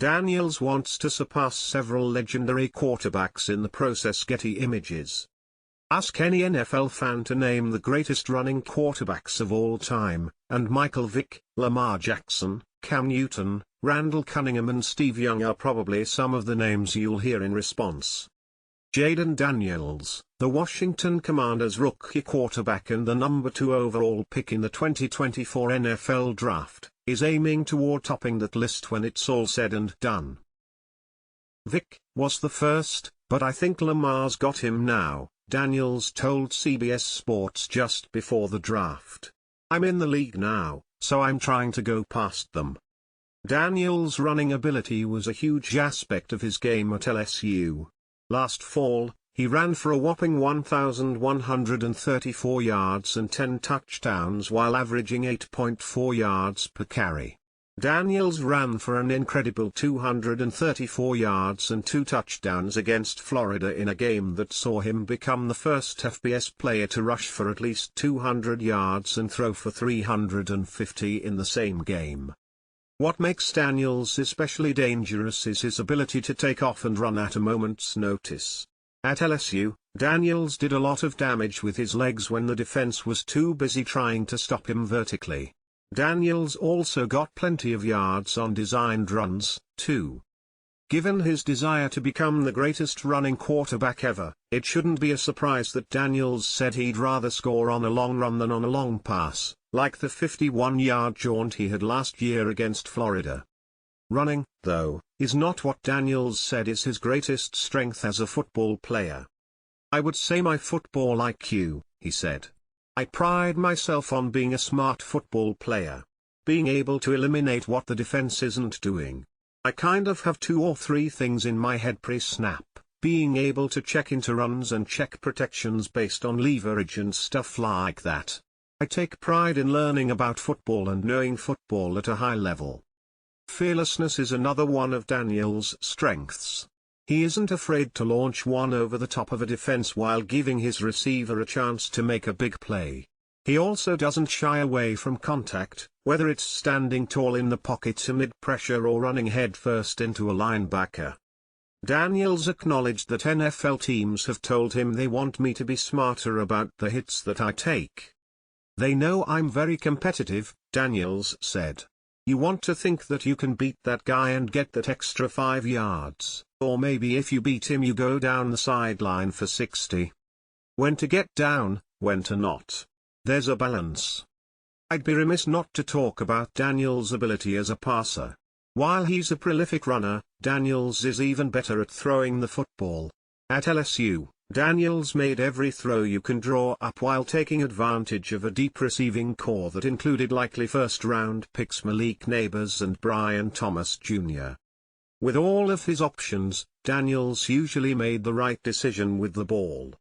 Daniels wants to surpass several legendary quarterbacks in the process. Getty Images. Ask any NFL fan to name the greatest running quarterbacks of all time, and Michael Vick, Lamar Jackson, Cam Newton, Randall Cunningham and Steve Young are probably some of the names you'll hear in response. Jayden Daniels, the Washington Commanders rookie quarterback and the number 2 overall pick in the 2024 NFL Draft, is aiming toward topping that list when it's all said and done. Vick was the first, but I think Lamar's got him now, Daniels told CBS Sports just before the draft. I'm in the league now, so I'm trying to go past them. Daniels' running ability was a huge aspect of his game at LSU. Last fall, he ran for a whopping 1,134 yards and 10 touchdowns while averaging 8.4 yards per carry. Daniels ran for an incredible 234 yards and 2 touchdowns against Florida in a game that saw him become the first FBS player to rush for at least 200 yards and throw for 350 in the same game. What makes Daniels especially dangerous is his ability to take off and run at a moment's notice. At LSU, Daniels did a lot of damage with his legs when the defense was too busy trying to stop him vertically. Daniels also got plenty of yards on designed runs, too. Given his desire to become the greatest running quarterback ever, it shouldn't be a surprise that Daniels said he'd rather score on a long run than on a long pass, like the 51-yard jaunt he had last year against Florida. Running, though, is not what Daniels said is his greatest strength as a football player. I would say my football IQ, he said. I pride myself on being a smart football player. Being able to eliminate what the defense isn't doing. I kind of have 2 or 3 things in my head pre-snap, being able to check into runs and check protections based on leverage and stuff like that. I take pride in learning about football and knowing football at a high level. Fearlessness is another one of Daniels' strengths. He isn't afraid to launch one over the top of a defense while giving his receiver a chance to make a big play. He also doesn't shy away from contact, whether it's standing tall in the pocket amid pressure or running headfirst into a linebacker. Daniels acknowledged that NFL teams have told him they want me to be smarter about the hits that I take. They know I'm very competitive, Daniels said. You want to think that you can beat that guy and get that extra 5 yards, or maybe if you beat him you go down the sideline for 60. When to get down, when to not. There's a balance. I'd be remiss not to talk about Daniels' ability as a passer. While he's a prolific runner, Daniels is even better at throwing the football. At LSU, Daniels made every throw you can draw up while taking advantage of a deep receiving core that included likely first-round picks Malik Neighbors and Brian Thomas Jr. With all of his options, Daniels usually made the right decision with the ball.